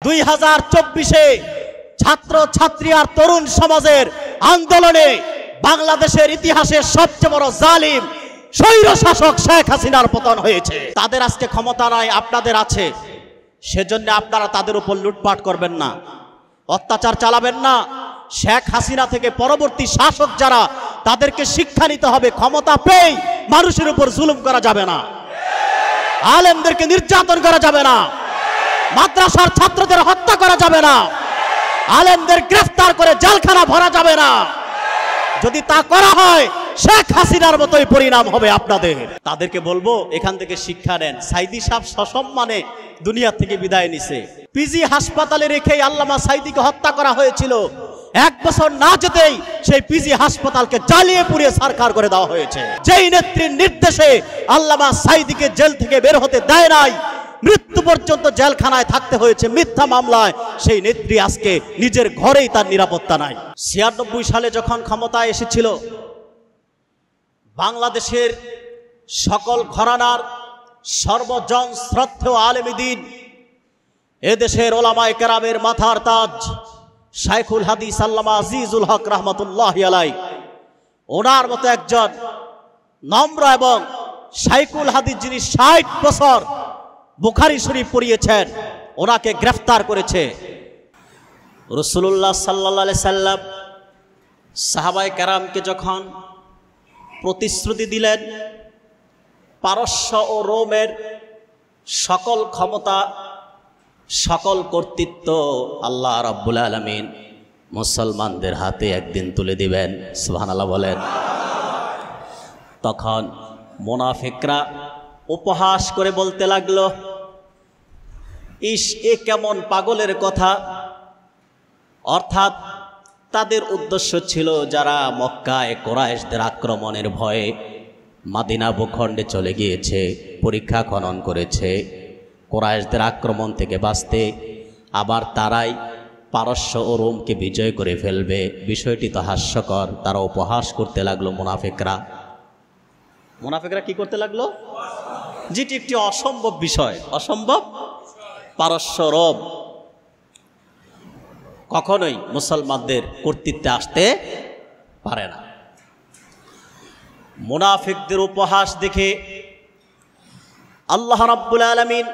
2024-এ ছাত্র ছাত্রী আর তরুণ সমাজের আন্দোলনে বাংলাদেশের ইতিহাসের সবচেয়ে বড় জালিম স্বৈর শাসক শেখ হাসিনার পতন হয়েছে। তাদের আজকে ক্ষমতা নাই, আপনাদের আছে। সেজন্য আপনারা তাদের উপর লুটপাট করবেন না, অত্যাচার চালাবেন না। শেখ হাসিনা থেকে পরবর্তী শাসক যারা, তাদেরকে শিক্ষা নিতে হবে। ক্ষমতা পেয়ে মানুষের উপর জুলুম করা যাবে না, আলেমদেরকে নির্যাতন করা যাবে না, মাদ্রাসার ছাত্রদের হত্যা করা যাবে না, আলেমদের গ্রেফতার করে জেলখানা ভরা যাবে না। যদি তা করা হয় শেখ হাসিনার মতোই পরিণাম হবে আপনাদের। তাদেরকে বলবো এখান থেকে শিক্ষা নেন। সাইদি সাহেব সসম্মানে দুনিয়া থেকে বিদায় নিছে। পিজি হাসপাতালে রেখেই আল্লামা সাইদিকে হত্যা করা হয়েছিল। 1 বছর না যেতেই সেই পিজি হাসপাতালকে জ্বালিয়ে পুড়িয়ে ছারখার করে দেওয়া হয়েছে। যেই নেত্রীর নির্দেশে আল্লামা সাইদিকে জেল থেকে বের হতে দেয় নাই, মৃত্যু পর্যন্ত জেলখানায় থাকতে হয়েছে মিথ্যা মামলায়, সেই নেত্রী আজকে নিজের ঘরেই তার নিরাপত্তা নাই। 96 সালে যখন ক্ষমতায় এসেছিল, বাংলাদেশের সকল ঘরানার সর্বজন শ্রদ্ধেয় আলেম দ্বীন, এদেশের ওলামায়ে কেরামের মাথার তাজ শাইখুল হাদিস আল্লামা আজিজুল হক রহমতুল্লাহি আলাইহি, ওনার মতো একজন নম্র এবং শাইখুল হাদিস যিনি 60 বছর বুখারী শরীফ পড়িয়েছেন, ওনাকে গ্রেফতার করেছে। রাসূলুল্লাহ সাল্লাল্লাহু আলাইহি সাল্লাম সাহাবায়ে কেরামকে যখন প্রতিশ্রুতি দিলেন, পারস্য ও রোমের সকল ক্ষমতা, সকল কর্তৃত্ব আল্লাহ রাব্বুল আলামিন মুসলমানদের হাতে একদিন তুলে দিবেন, সুবহানাল্লাহ বলেন। তখন মুনাফিকরা উপহাস করে বলতে লাগলো, ইস, এ কেমন পাগলের কথা। অর্থাৎ তাদের উদ্দেশ্য ছিল যারা মক্কায় কুরাইশদের আক্রমণের ভয়ে মদিনা ভূখণ্ডে চলে গিয়েছে, পরীক্ষা খনন করেছে কুরাইশদের আক্রমণ থেকে বাঁচতে, আবার তারাই পারস্য ও রোমকে বিজয় করে ফেলবে। বিষয়টি তো হাস্যকর। তারা উপহাস করতে লাগলো মুনাফিকরা কি করতে লাগলো? যেটি একটি অসম্ভব বিষয়, অসম্ভব। পারস্য রোম কখনোই মুসলমানদের কর্তৃত্বে আসতে পারে না। মুনাফিকদের উপহাস দেখে আল্লাহ রাব্বুল আলামিন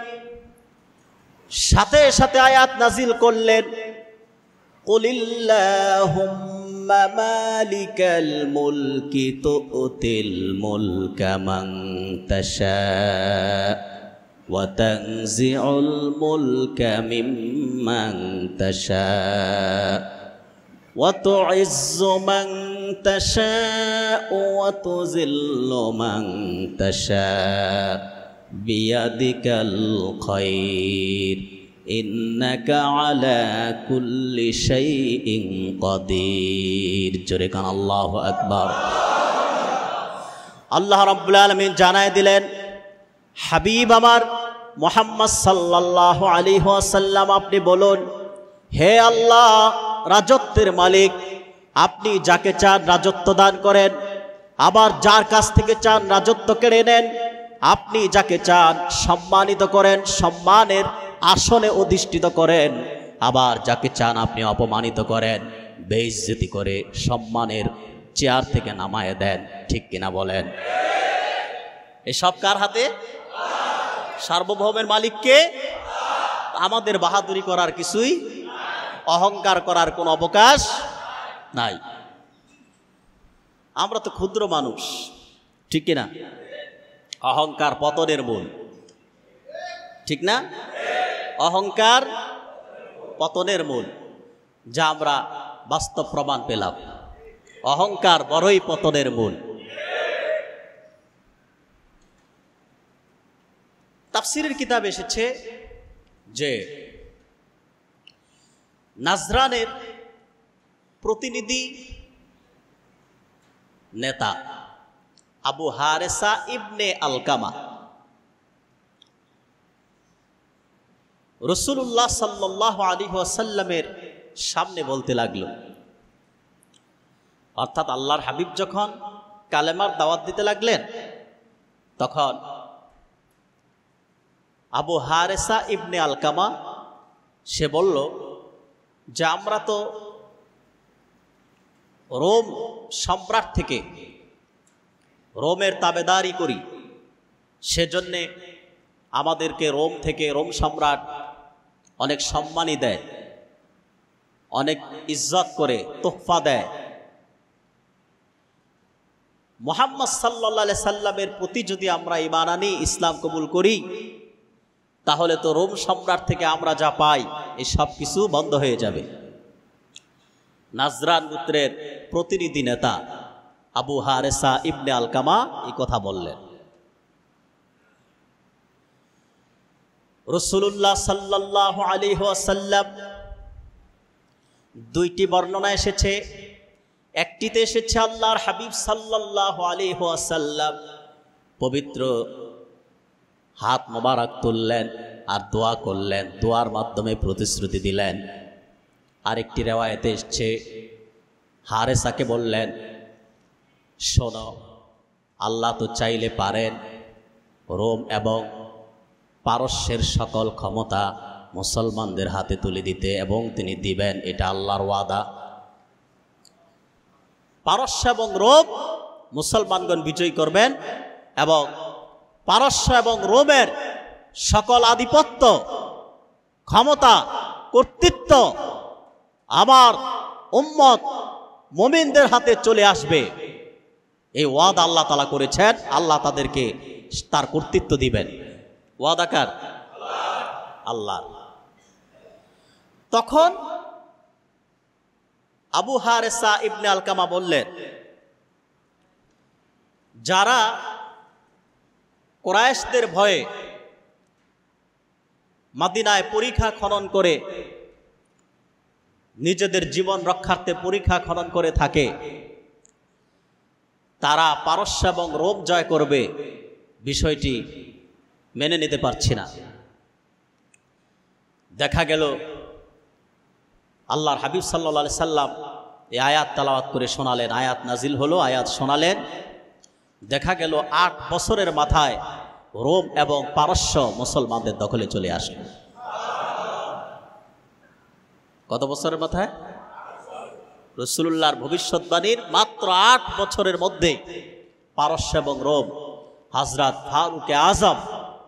সাথে সাথে আয়াত নাজিল করলেন, কুলিল্লাহুম্মা মালিকাল মুলকি তুতিল মুলকা মান তাশা ওয়া তানজিউল মুলকা মিম্মান তাশা ওয়া তুইজ্জু মান তাশা ওয়া তুযিল্লু মান তাশা বিয়াদিকাল খায়র ইন্নাকা আলা কুল্লি শাইইন কাদির। জোরে কান আল্লাহু আকবার। আল্লাহ রাব্বুল আলামিন জানায় দিলেন, হাবিব আমার মুহাম্মদ সাল্লাল্লাহু আলাইহি ওয়াসাল্লাম, আপনি বলুন, হে আল্লাহ রাজত্বের মালিক, আপনি যাকে চান রাজত্ব দান করেন, আবার যার কাছ থেকে চান রাজত্ব কেড়ে নেন। আপনি যাকে চান সম্মানিত করেন, সম্মানের আসনে অধিষ্ঠিত করেন, আবার যাকে চান আপনি অপমানিত করেন, বেইজ্জতি করে সম্মানের চেয়ার থেকে নামায়ে দেন। ঠিক কিনা বলেন? এসব কার হাতে? সার্বভৌমের মালিককে। আমাদের বাহাদুরি করার কিছুই, অহংকার করার কোনো অবকাশ নাই। আমরা তো ক্ষুদ্র মানুষ, ঠিক কিনা? অহংকার পতনের মূল, ঠিক না? অহংকার পতনের মূল, যা আমরা বাস্তব প্রমাণ পেলাম। অহংকার বড়ই পতনের মূল। তাফসীরের কিতাব এসেছে যে নাজরানের প্রতিনিধি নেতা আবু হারেসা ইবনে আলকামা রাসূলুল্লাহ সাল্লাল্লাহু আলাইহি ওয়াসাল্লামের সামনে বলতে লাগলো, অর্থাৎ আল্লাহর হাবিব যখন কালেমার দাওয়াত দিতে লাগলেন, তখন আবু হারেসা ইবনে আলকামা সে বলল যে আমরা তো রোম সম্রাট থেকে রোমের তাবেদারি করি, সেজন্যে আমাদেরকে রোম থেকে রোম সম্রাট অনেক সম্মানই দেয়, অনেক ইজ্জত করে তোহফা দেয়। মুহাম্মদ সাল্লাল্লাহু আলাইহি সাল্লামের প্রতি যদি আমরা ঈমান আনি, ইসলাম কবুল করি, তাহলে তো রোম সম্রাট থেকে আমরা যা পাই এই সব কিছু বন্ধ হয়ে যাবে। নাজরান গোত্রের প্রতিনিধি নেতা আবু হারেসা ইবনে আলকামা এই কথা বললেন। রাসূলুল্লাহ সাল্লাল্লাহু আলাইহি ওয়াসাল্লাম দুইটি বর্ণনা এসেছে, একটিতে এসেছে আল্লাহর হাবিব সাল্লাল্লাহু আলাইহি ওয়াসাল্লাম পবিত্র হাত মোবারক তুললেন আর দোয়া করলেন, দোয়ার মাধ্যমে প্রতিশ্রুতি দিলেন। আরেকটি রিওয়ায়েতে এসেছে হারেসাকে বললেন, শোনো, আল্লাহ তো চাইলে পারেন রোম এবং পারস্যের সকল ক্ষমতা মুসলমানদের হাতে তুলে দিতে, এবং তিনি দিবেন, এটা আল্লাহর ওয়াদা। পারস্য এবং রোম মুসলমানগণ বিজয় করবেন এবং পারস্য এবং রোমের সকল আধিপত্য, ক্ষমতা, কর্তৃত্ব আমার উম্মত মুমিনদের হাতে চলে আসবে। এই ওয়াদা আল্লাহ তাআলা করেছেন, আল্লাহ তাদেরকে তার কর্তৃত্ব দিবেন। ওয়াদা কার? আল্লাহ। তখন আবু হারেসা ইবনে আলকামা বললেন, যারা কুরাইশদের ভয়ে মদিনায় পরিখা খনন করে, নিজেদের জীবন রক্ষার্থে পরিখা খনন করে থাকে, তারা পারস্য এবং রোম জয় করবে, বিষয়টি মেনে নিতে পারছি না। দেখা গেল আল্লাহর হাবিব সাল্লাল্লাহু আলাইহি সাল্লাম এই আয়াত তেলাওয়াত করে শোনালেন, আয়াত নাজিল হলো, আয়াত শোনালেন। দেখা গেল 8 বছরের মাথায় রোম এবং পারস্য মুসলমানদের দখলে চলে আসলো। কত বছরের মাথায়? রাসূলুল্লাহর ভবিষ্যৎবাণীর মাত্র 8 বছরের মধ্যে পারস্য এবং রোম হযরত ফারুকে আযম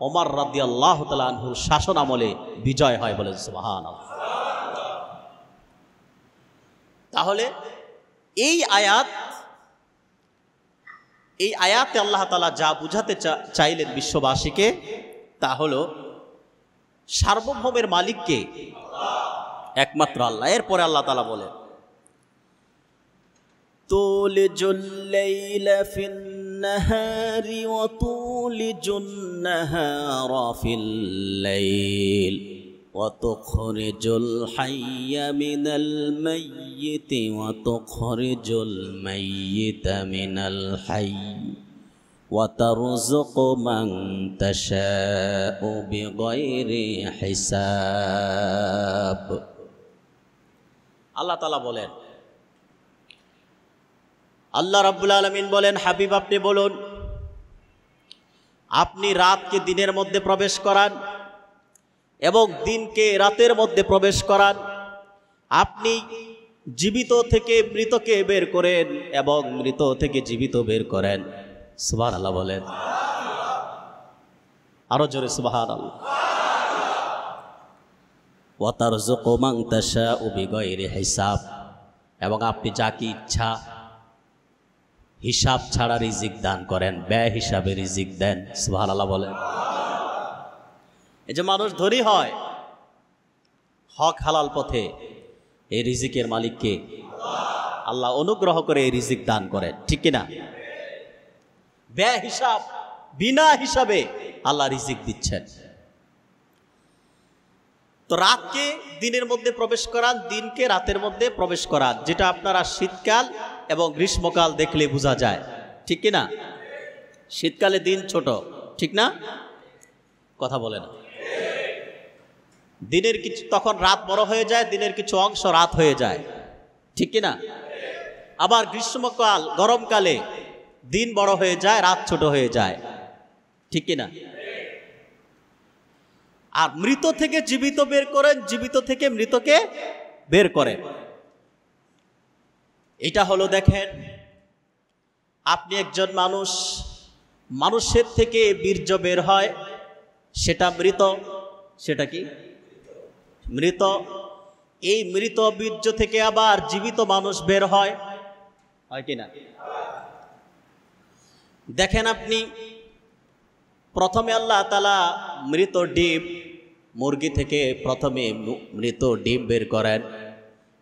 ওমর রাদিয়াল্লাহু তাআলা আনহুর শাসন আমলে বিজয় হয়, বলেন সুবহানাল্লাহ। তাহলে এই আয়াতে আল্লাহ তাআলা যা বুঝাতে চাইলেন বিশ্ববাসীকে, তা হলো সার্বভৌমের মালিককে, একমাত্র আল্লাহ। এরপরে আল্লাহ তাআলা বলেন, তুলিজুল লাইলা ফিন নাহারি ওয়া তুলিজুন নাহারা ফিল লাইল ওয়া তুখরিজুল হাইয়া মিনাল মাইয়িতি ওয়া তুখরিজুল মাইয়িতা মিনাল হাইয়্যি ওয়া তারযুকু মান তাশাউ বিগাইরি হিসাব। আল্লাহ তাআলা বলেন, আল্লাহ রাব্বুল আলামিন বলেন, হাবিব আপনি বলুন, আপনি রাতকে দিনের মধ্যে প্রবেশ করান এবং দিনকে রাতের মধ্যে প্রবেশ করান। আপনি জীবিত থেকে মৃতকে বের করেন এবং মৃত থেকে জীবিত বের করেন। সুবহানাল্লাহ বলেন, আরো জোরে সুবহানাল্লাহ। ওয়া তারযুকু মান তাশাউ বিগাইরি হিসাব, এবং আপনি যাকে ইচ্ছা হিসাব ছাড়া রিজিক দান করেন, ব্যয় হিসাবে রিজিক দেন। সুবহানাল্লাহ বলেন। এই যে মানুষ ধনী হয় হক হালাল পথে, এই রিজিকের মালিককে আল্লাহ অনুগ্রহ করে এই রিজিক দান করেন, ঠিক কিনা? ব্যয় হিসাব বিনা হিসাবে আল্লাহ রিজিক দিচ্ছেন। তো রাতকে দিনের মধ্যে প্রবেশ করান, দিনকে রাতের মধ্যে প্রবেশ করান, যেটা আপনারা শীতকাল এবং গ্রীষ্মকাল দেখলে বোঝা যায়, ঠিক কিনা? শীতকালে দিন ছোট, ঠিক না? কথা বলে না। দিনের কিছু তখন রাত বড় হয়ে যায়, দিনের কিছু অংশ রাত হয়ে যায়, ঠিক কিনা? আবার গ্রীষ্মকাল গরমকালে দিন বড় হয়ে যায়, রাত ছোট হয়ে যায়, ঠিক কিনা? আর মৃত থেকে জীবিত বের করেন, জীবিত থেকে মৃতকে বের করেন। এটা হলো, দেখেন আপনি একজন মানুষ, মানুষের থেকে বীর্য বের হয়, সেটা মৃত, সেটা কি মৃত। এই মৃত বীর্য থেকে আবার জীবিত মানুষ বের হয়, হয় কিনা? দেখেন আপনি, প্রথমে আল্লাহ তাআলা মৃত ডিম, মুরগি থেকে প্রথমে মৃত ডিম বের করেন,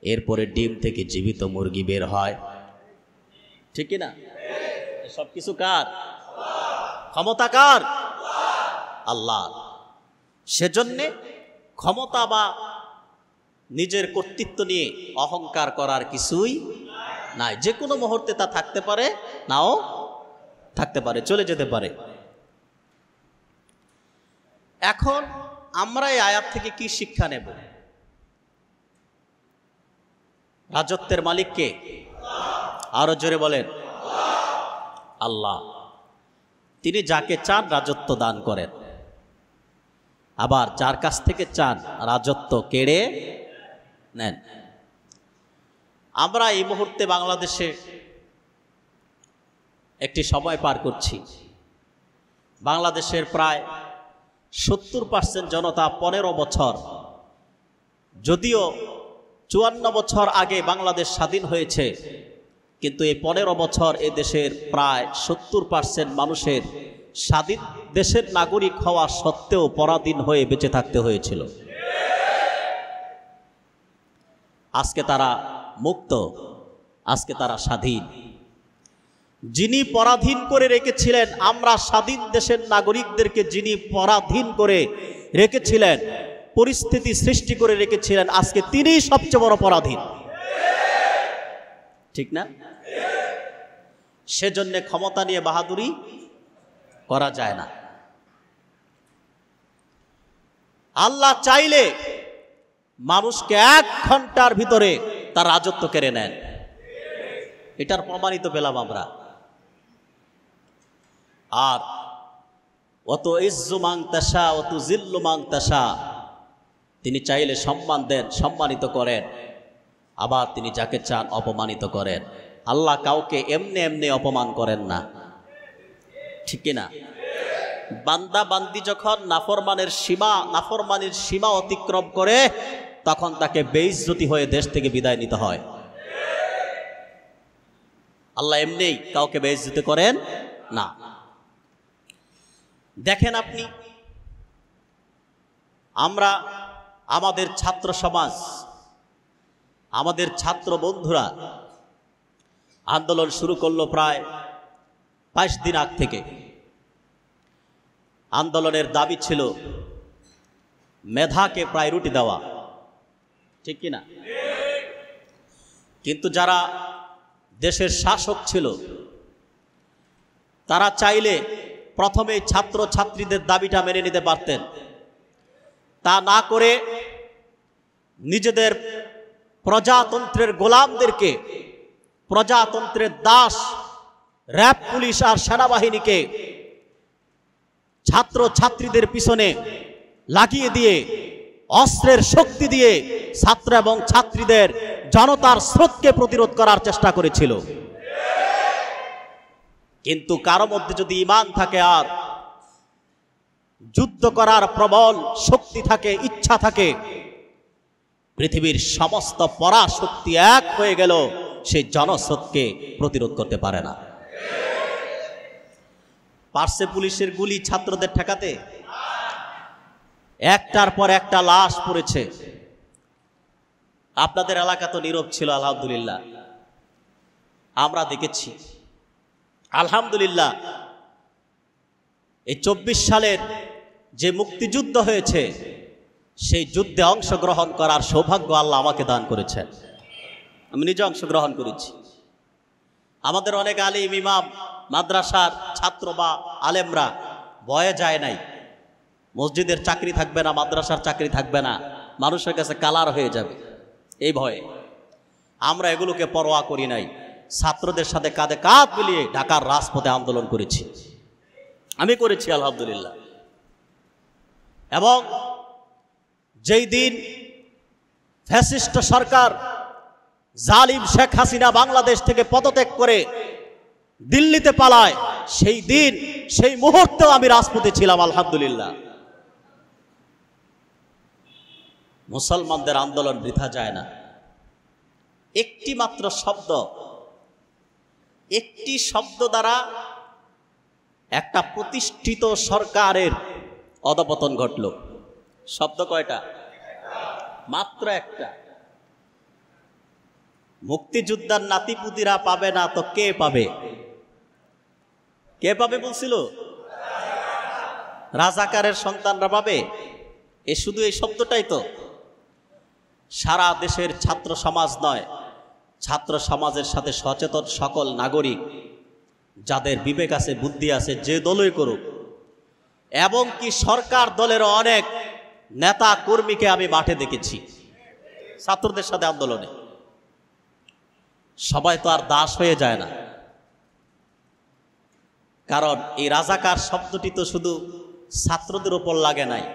এরপরে ডিম থেকে জীবিত মুরগি বের হয়, ঠিক কিনা? সব কিছু কার ক্ষমতা? কার? আল্লাহ। সেজন্যে ক্ষমতা বা নিজের কর্তৃত্ব নিয়ে অহংকার করার কিছুই নাই। যে কোনো মুহূর্তে তা থাকতে পারে, নাও থাকতে পারে, চলে যেতে পারে। এখন আমরা এই আয়াত থেকে কি শিক্ষা নেব? রাজত্বের মালিক কে? আরো জোরে বলেন, আল্লাহ। তিনি যাকে চান রাজত্ব দান করেন, আবার যার কাছ থেকে চান রাজত্ব কেড়ে নেন। আমরা এই মুহূর্তে বাংলাদেশে একটি সময় পার করছি। বাংলাদেশের প্রায় 70% জনতা 15 বছর, যদিও 54 বছর আগে বাংলাদেশ স্বাধীন হয়েছে, কিন্তু এই 15 বছর এ দেশের প্রায় 70% মানুষের স্বাধীন দেশের নাগরিক হওয়া সত্ত্বেও পরাধীন হয়ে বেঁচে থাকতে হয়েছিল। আজকে তারা মুক্ত, আজকে তারা স্বাধীন। যিনি পরাধীন করে রেখেছিলেন, আমরা স্বাধীন দেশের নাগরিকদেরকে যিনি পরাধীন করে রেখেছিলেন, পরিস্থিতি সৃষ্টি করে রেখেছিলেন, আজকে তিনিই সবচেয়ে বড় পরাধীন, ঠিক না? সেজন্য ক্ষমতা নিয়ে বাহাদুরি করা যায় না। আল্লাহ চাইলে মানুষকে 1 ঘন্টার ভিতরে তার রাজত্ব কেড়ে নেন। এটার প্রমাণিত পেলাম আমরা। আর অত ইজ্জু মান তাশা অত জিল্লু মান তাশা, তিনি চাইলে সম্মান দেন, সম্মানিত করেন, আবার তিনি যাকে চান অপমানিত করেন। আল্লাহ কাউকে এমনি এমনি অপমান করেন না, ঠিক কিনা? বান্দা বান্দি যখন নাফরমানির সীমা অতিক্রম করে, তখন তাকে বেইজ্জতি হয়ে দেশ থেকে বিদায় নিতে হয়। আল্লাহ এমনি কাউকে বেইজ্জতি করেন না। দেখেন আপনি, আমরা আমাদের ছাত্র সমাজ, আমাদের ছাত্র বন্ধুরা আন্দোলন শুরু করলো প্রায় 22 দিন আগ থেকে। আন্দোলনের দাবি ছিল মেধাকে প্রায়োরিটি দেওয়া, ঠিক কিনা? কিন্তু যারা দেশের শাসক ছিল, তারা চাইলে প্রথমে ছাত্র ছাত্রীদের দাবিটা মেনে নিতে পারতেন। তা না করে নিজেদের প্রজাতন্ত্রের গোলামদেরকে, প্রজাতন্ত্রের দাস র্যাব, পুলিশ আর সেনাবাহিনীকে ছাত্র ছাত্রীদের পিছনে লাগিয়ে দিয়ে, অস্ত্রের শক্তি দিয়ে ছাত্র এবং ছাত্রীদের জনতার স্রোতকে প্রতিরোধ করার চেষ্টা করেছিল। কিন্তু কারো মধ্যে যদি ঈমান থাকে আর যুদ্ধ করার প্রবল শক্তি থাকে, ইচ্ছা থাকে, পৃথিবীর সমস্ত পরাশক্তি এক হয়ে গেল, সেই জনস্রোতকে প্রতিরোধ করতে পারে না। পারছে পুলিশের গুলি ছাত্রদের ঠেকাতে? একটার পর একটা লাশ পড়েছে। আপনাদের এলাকা তো নীরব ছিল, আলহামদুলিল্লাহ, আমরা দেখেছি। আলহামদুলিল্লাহ, এই 24 সালের যে মুক্তিযুদ্ধ হয়েছে, সেই যুদ্ধে অংশগ্রহণ করার সৌভাগ্য আল্লাহ আমাকে দান করেছেন। আমি নিজে অংশগ্রহণ করেছি। আমাদের অনেক আলিম, ইমাম, মাদ্রাসার ছাত্র বা আলেমরা ভয়ে যায় নাই। মসজিদের চাকরি থাকবে না, মাদ্রাসার চাকরি থাকবে না, মানুষের কাছে কালার হয়ে যাবে, এই ভয়ে আমরা এগুলোকে পরোয়া করি নাই। ছাত্রদের সাথে কাঁধে কাঁধ মিলিয়ে ঢাকার রাজপথে আন্দোলন করেছি, আমি করেছি আলহামদুলিল্লাহ। এবং যেই দিন ফ্যাসিস্ট সরকার জালিম শেখ হাসিনা বাংলাদেশ থেকে পদত্যাগ করে দিল্লিতে পালায়, সেই দিন সেই মুহূর্তেও আমি রাজপথে ছিলাম। আলহামদুলিল্লাহ। মুসলমানদের আন্দোলন বৃথা যায় না। একটি মাত্র শব্দ, একটি শব্দ দ্বারা একটা প্রতিষ্ঠিত সরকারের অধপতন ঘটল। শব্দ কয়টা? মাত্র একটা। মুক্তিযোদ্ধার নাতিপুতিরা পাবে না তো কে পাবে? কে পাবে বলছিল? রাজাকারের সন্তানরা পাবে। এ শুধু এই শব্দটাই তো। সারা দেশের ছাত্র সমাজ নয়, ছাত্র সমাজের সাথে সচেতন সকল নাগরিক, যাদের বিবেক আছে, বুদ্ধি আছে, যে দলই করুক, এবং কি সরকার দলের অনেক নেতা কর্মীকে আমি মাঠে দেখেছি ছাত্রদের সাথে আন্দোলনে। সবাই তো আর দাস হয়ে যায় না, কারণ এই রাজাকার শব্দটি তো শুধু ছাত্রদের উপর লাগে নাই,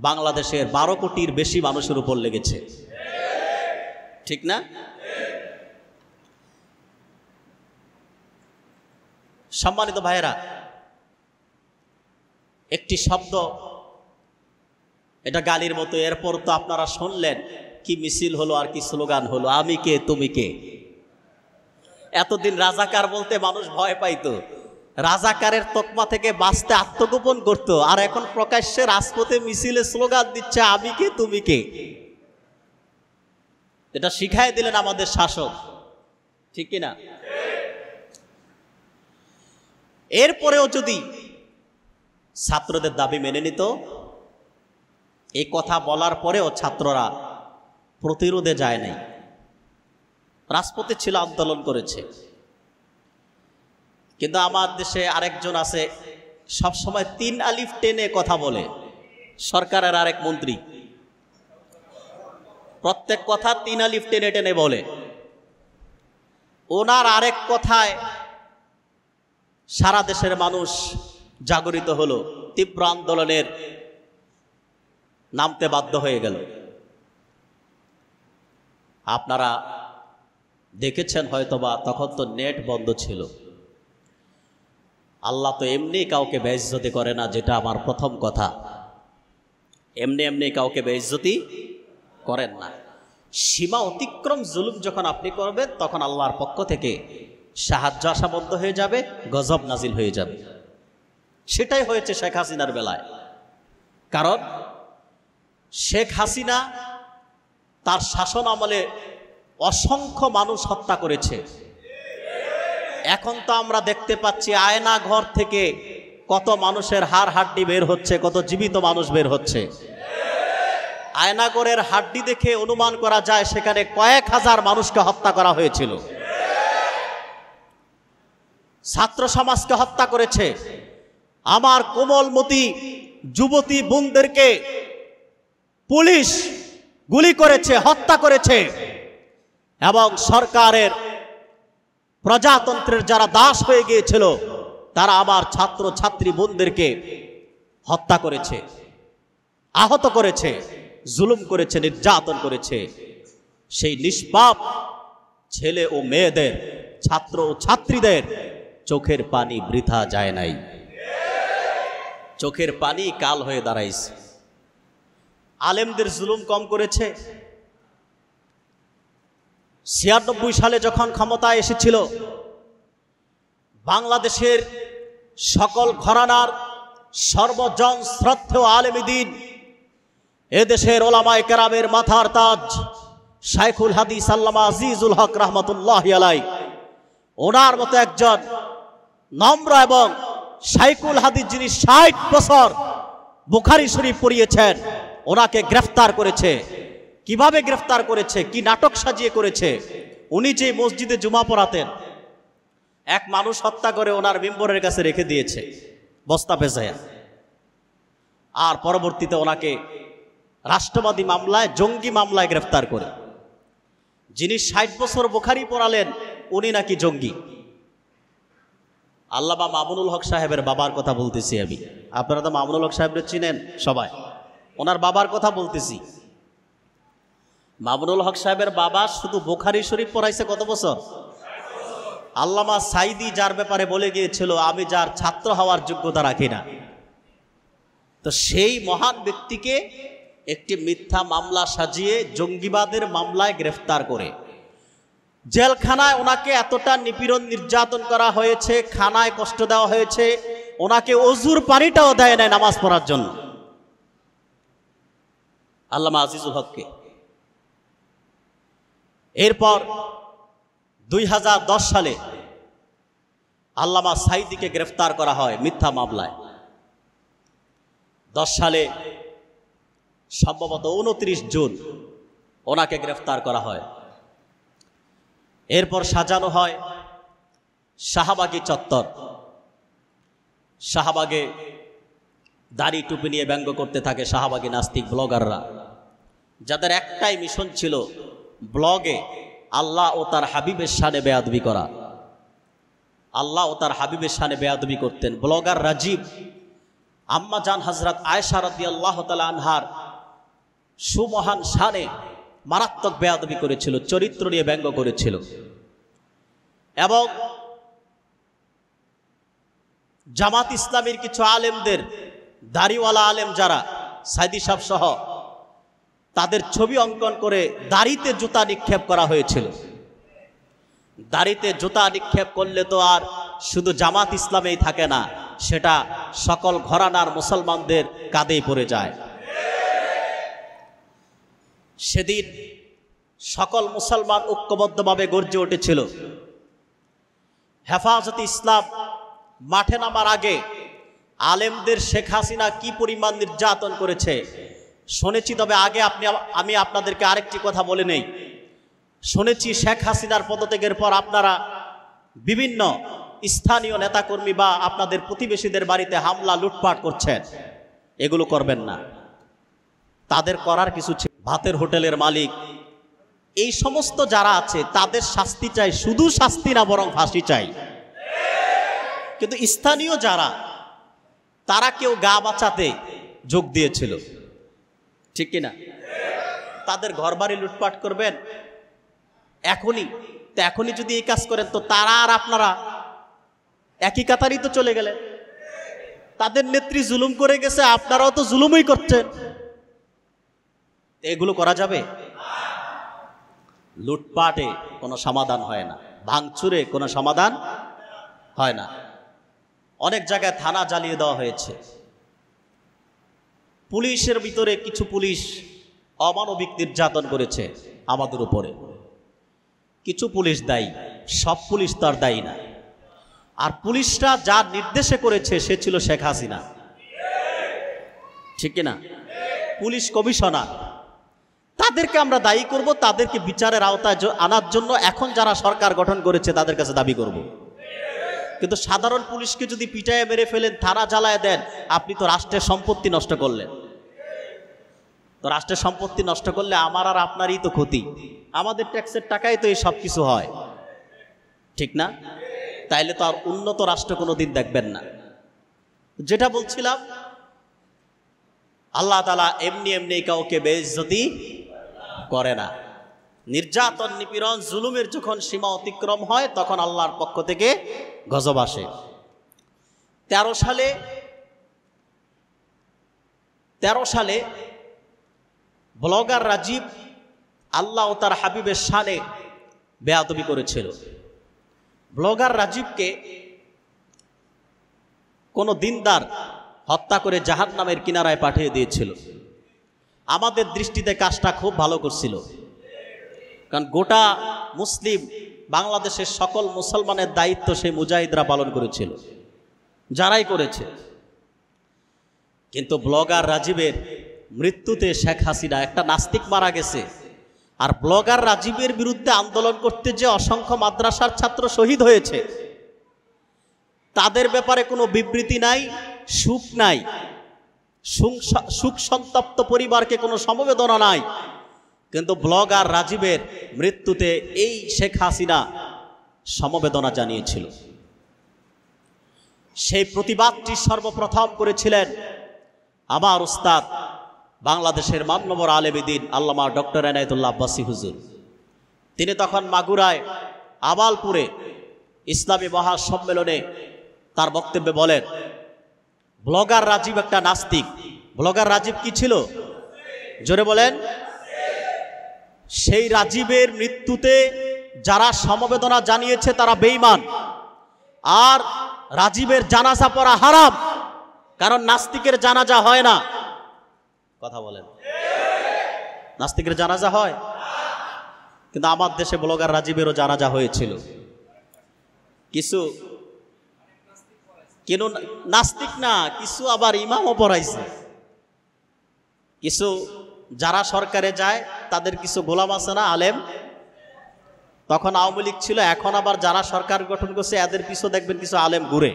বাংলাদেশের 12 কোটির বেশি মানুষের উপর লেগেছে, ঠিক না? সম্মানিত ভাইয়েরা, একটি শব্দ, এটা গালির মতো, এরপর তো আপনারা শুনলেন কি মিছিল হলো আর কি স্লোগান হলো, আমি কে তুমি কে। এতদিন রাজাকার বলতে মানুষ ভয় পাইতো, রাজাকারের তকমা থেকে বাঁচতে আত্মগোপন করত, আর এখন প্রকাশ্যে রাজপথে মিছিলে স্লোগান দিচ্ছে আমি কে তুমি কে। এটা শিখাই দিলেন আমাদের শাসক, ঠিক কিনা? এরপরেও যদি ছাত্রদের দাবি মেনে নিত, এই কথা বলার পরেও ছাত্ররা প্রতিরোধে যায় নাই, রাজপথে ছিল, আন্দোলন করেছে। কিন্তু আমার দেশে আরেকজন আছে, সবসময় 3 আলিফ টেনে কথা বলে, সরকারের আরেক মন্ত্রী, প্রত্যেক কথা 3 আলিফ টেনে টেনে বলে। ওনার আরেক কথায় সারা দেশের মানুষ জাগরিত হলো, তীব্র আন্দোলনের নামতে বাধ্য হয়ে গেল। আপনারা দেখেছেন হয়তোবা, তখন তো নেট বন্ধ ছিল। আল্লাহ তো এমনি কাউকে বেইজ্জতি করে না, যেটা আমার প্রথম কথা। এমনি এমনি কাউকে বেইজ্জতি করেন না। সীমা অতিক্রম জুলুম যখন আপনি করবেন, তখন আল্লাহর পক্ষ থেকে সাহায্য আসা বন্ধ হয়ে যাবে, গজব নাজিল হয়ে যাবে। সেটাই হয়েছে শেখ হাসিনার বেলায়। কারণ শেখ হাসিনা তার শাসন আমলে অসংখ্য মানুষ হত্যা করেছে। এখন তো আমরা দেখতে পাচ্ছি আয়না ঘর থেকে কত মানুষের হাড় হাড্ডি বের হচ্ছে, কত জীবিত মানুষ বের হচ্ছে। আয়নাগরের হাড্ডি দেখে অনুমান করা যায় সেখানে কয়েক হাজার মানুষকে হত্যা করা হয়েছিল। ছাত্র সমাজকে হত্যা করেছে, আমার কোমলমতি যুবতী বোনদেরকে পুলিশ গুলি করেছে, হত্যা করেছে, এবং সরকারের প্রজাতন্ত্রের যারা দাস হয়ে গিয়েছিল তারা আমার ছাত্র ছাত্রী বোনদেরকে হত্যা করেছে, আহত করেছে, জুলুম করেছে, নির্যাতন করেছে। সেই নিষ্পাপ ছেলে ও মেয়েদের, ছাত্র ও ছাত্রীদের চোখের পানি বৃথা যায় নাই, চোখের পানি কাল হয়ে দাঁড়াইছে। আলেমদের জুলুম কম করেছে। 96 সালে যখন ক্ষমতায় এসেছিল, বাংলাদেশের সকল ঘরানার সর্বজন শ্রদ্ধেয় আলেমদ্বীন, এদেশের ওলামায়ে কেরামের মাথার তাজ শাইখুল হাদিস আল্লামা আজিজুল হক রহমতুল্লাহি আলাইহি, ওনার মতো একজন নম্র এবং শাইখুল হাদিস যিনি 60 বছর বুখারী শরীফ পড়িয়েছেন, ওনাকে গ্রেফতার করেছে। কিভাবে গ্রেফতার করেছে, কি নাটক সাজিয়ে করেছে। উনি যে মসজিদে জুমা পড়াতেন, এক মানুষ হত্যা করে ওনার মেম্বরের কাছে রেখে দিয়েছে বস্তা পেঁচায়া, আর পরবর্তীতে ওনাকে রাষ্ট্রবাদী মামলায়, জঙ্গি মামলায় গ্রেফতার করে। যিনি 60 বছর বুখারী পড়ালেন, উনি নাকি জঙ্গি। আল্লামা মামুনুল হক সাহেবের বাবার কথা বলতেছি আমি। আপনারা তো মামুনুল হক সাহেবকে চিনেন সবাই, ওনার বাবার কথা বলতেছি। মামুনুল হক সাহেবের বাবা শুধু বুখারী শরীফ পড়াইছে কত বছর? আল্লামা সাইদি যার ব্যাপারে বলে গিয়েছিল, আমি যার ছাত্র হওয়ার যোগ্যতা রাখি না। তো সেই মহান ব্যক্তিকে একটি মিথ্যা মামলা সাজিয়ে জঙ্গিবাদের মামলায় গ্রেফতার করে জেলখানায় ওনাকে এতটা নিপীড়ন নির্যাতন করা হয়েছে, খানায় কষ্ট দেওয়া হয়েছে, ওনাকে অজুর পানিটাও দেয় নাই নামাজ পড়ার জন্য। আল্লামা আজিজুল হককে। এরপর 2010 সালে আল্লামা সাইদিকে গ্রেফতার করা হয় মিথ্যা মামলায়। 10 সালে সম্ভবত 29 জুন ওনাকে গ্রেফতার করা হয়। এরপর সাজানো হয় শাহবাগী চত্বর। শাহবাগে দাড়ি টুপি নিয়ে ব্যঙ্গ করতে থাকে শাহবাগী নাস্তিক ব্লগাররা, যাদের একটাই মিশন ছিল ব্লগে আল্লাহ ও তার হাবিবের শানে বেয়াদবি করা। আল্লাহ ও তার হাবিবের শানে বেয়াদবি করতেন। ব্লগার রাজীব আম্মা জান হযরত আয়েশা রাদিয়াল্লাহু তাআলা আনহার সুমহান শানে মারাত্মক বেয়াদবি করেছিল, চরিত্র নিয়ে ব্যঙ্গ করেছিল। এবং জামাত ইসলামীর কিছু আলেমদের, দাড়িওয়ালা আলেম যারা সাইদি সাহেব সহ, তাদের ছবি অঙ্কন করে দাড়িতে জুতা নিক্ষেপ করা হয়েছিল। দাড়িতে জুতা নিক্ষেপ করলে তো আর শুধু জামাত ইসলামেই থাকে না, সেটা সকল ঘরানার মুসলমানদের কাঁধেই পড়ে যায়। সেদিন সকল মুসলমান ঐক্যবদ্ধভাবে গর্জে উঠেছিল। হেফাজতে ইসলাম মাঠে নামার আগে আলেমদের শেখ হাসিনা কি পরিমাণ নির্যাতন করেছে শুনেছি। তবে আগে আমি আপনাদেরকে আরেকটি কথা বলে নেই। শুনেছি শেখ হাসিনার পদত্যাগের পর আপনারা বিভিন্ন স্থানীয় নেতাকর্মী বা আপনাদের প্রতিবেশীদের বাড়িতে হামলা লুটপাট করছেন। এগুলো করবেন না, তাদের করার কিছু ছিল। ভাতের হোটেলের মালিক, এই সমস্ত যারা আছে তাদের শাস্তি চাই, শুধু শাস্তি না বরং ফাঁসি চাই। কিন্তু স্থানীয় যারা, তারা কেউ গা বাঁচাতে যোগ দিয়েছিল, ঠিক কিনা? তাদের ঘরবাড়ি লুটপাট করবেন এখনই যদি এই কাজ করেন তো তারা আর আপনারা একই কাতারই তো চলে গেলেন। তাদের নেত্রী জুলুম করে গেছে, আপনারাও তো জুলুমই করছেন। এগুলো করা যাবে? লুটপাটে কোনো সমাধান হয় না, ভাঙচুরে কোনো সমাধান হয় না। অনেক জায়গায় থানা জ্বালিয়ে দেওয়া হয়েছে। পুলিশের ভিতরে কিছু পুলিশ অমানবিক নির্যাতন করেছে আমাদের উপরে। কিছু পুলিশ দায়ী, সব পুলিশ তার দায়ী না। আর পুলিশরা যার নির্দেশে করেছে সে ছিল শেখ হাসিনা, ঠিক কিনা? পুলিশ কমিশনার, তাদেরকে আমরা দায়ী করব, তাদেরকে বিচারের আওতায় আনার জন্য এখন যারা সরকার গঠন করেছে তাদের কাছে দাবি করব। কিন্তু সাধারণ পুলিশকে যদি পিটায়ে মেরে ফেলেন, থানা জ্বালায় দেন, আপনি তো রাষ্ট্রের সম্পত্তি নষ্ট করলেন। তো রাষ্ট্রের সম্পত্তি নষ্ট করলে আমার আর আপনারই তো ক্ষতি। আমাদের ট্যাক্সের টাকায় তো এই সব কিছু হয়, ঠিক না? তাইলে তো আর উন্নত রাষ্ট্র কোনোদিন দেখবেন না। যেটা বলছিলাম, আল্লাহ তাআলা এমনি এমনি কাউকে বেইজ্জতি করে না। নির্যাতন, নিপীড়ন, জুলুমের যখন সীমা অতিক্রম হয় তখন আল্লাহর পক্ষ থেকে গজব আসে। 13 সালে ব্লগার রাজীব আল্লাহ ও তার হাবিবের শানে বেয়াদবি করেছিল। ব্লগার রাজীবকে কোনো দিনদার হত্যা করে জাহান্নামের কিনারায় পাঠিয়ে দিয়েছিল। আমাদের দৃষ্টিতে কাজটা খুব ভালো করছিল, কারণ গোটা মুসলিম বাংলাদেশের সকল মুসলমানের দায়িত্ব সেই মুজাহিদরা পালন করেছিল, যারাই করেছে। কিন্তু ব্লগার রাজীবের মৃত্যুতে শেখ হাসিনা, একটা নাস্তিক মারা গেছে, আর ব্লগার রাজীবের বিরুদ্ধে আন্দোলন করতে যে অসংখ্য মাদ্রাসার ছাত্র শহীদ হয়েছে, তাদের ব্যাপারে কোনো বিবৃতি নাই, সুখ নাই, সুখ সন্তপ্ত পরিবারকে কোনো সমবেদনা নাই। কিন্তু ব্লগার রাজীবের মৃত্যুতে এই শেখ হাসিনা সমবেদনা জানিয়েছিল। সেই প্রতিবাদটি সর্বপ্রথম করেছিলেন আমার উস্তাদ বাংলাদেশের মাননবর আলেমীদ্বীন আল্লামা ডক্টর এনায়েতুল্লাহ আব্বাসী হুজুর। তিনি তখন মাগুরায় আবালপুরে ইসলামী মহাসম্মেলনে তার বক্তব্যে বলেন, ব্লগার রাজীব একটা নাস্তিক। ব্লগার রাজীব কি ছিল? জোরে বলেন। সেই রাজীবের মৃত্যুতে যারা সমবেদনা জানিয়েছে তারা বেঈমান, আর রাজীবের জানাজা পড়া হারাম, কারণ নাস্তিকের জানাজা হয় না। কথা বলেন, নাস্তিকের জানাজা হয়? কিন্তু আমার দেশে ব্লগার রাজীবেরও জানাজা হয়েছিল। কিছু কেন নাস্তিক না, কিছু আবার ইমামও পড়াইছে। কিছু যারা সরকারে যায় তাদের কিছু গোলাম আছে না, আলেম। তখন আওয়ামী লীগ ছিল, এখন আবার যারা সরকার গঠন করছে এদের পিছু দেখবেন কিছু আলেম ঘুরে।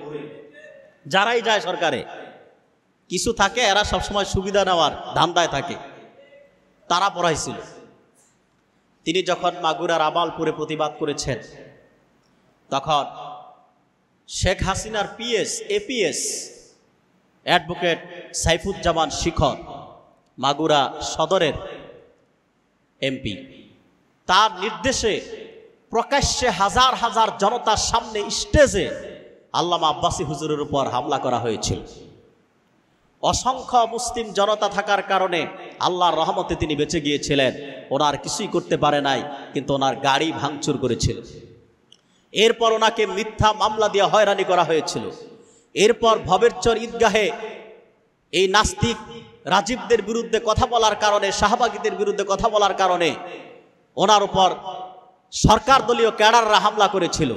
যারাই যায় সরকারে কিছু থাকে, এরা সবসময় সুবিধা নেওয়ার ধান্দায় থাকে, তারা পড়াইছিল। তিনি যখন মাগুরার আবালপুরে প্রতিবাদ করেছেন, তখন শেখ হাসিনার এপিএস অ্যাডভোকেট সাইফুজ্জামান শিখর, মাগুরা সদরের এমপি, তার নির্দেশে প্রকাশ্যে হাজার হাজার জনতার সামনে স্টেজে আল্লামা আব্বাসী হুজুরের উপর হামলা করা হয়েছিল। অসংখ্য মুসলিম জনতা থাকার কারণে আল্লাহর রহমতে তিনি বেঁচে গিয়েছিলেন। ওনার কিছুই করতে পারে নাই, কিন্তু ওনার গাড়ি ভাঙচুর করেছিল। এরপর ওনাকে মিথ্যা মামলা দিয়ে হয়রানি করা হয়েছিল। এরপর ভবেরচর ঈদগাহে এই নাস্তিক রাজীবদের বিরুদ্ধে কথা বলার কারণে, শাহবাগীদের বিরুদ্ধে কথা বলার কারণে ওনার উপর সরকার দলীয় ক্যাডাররা হামলা করেছিল।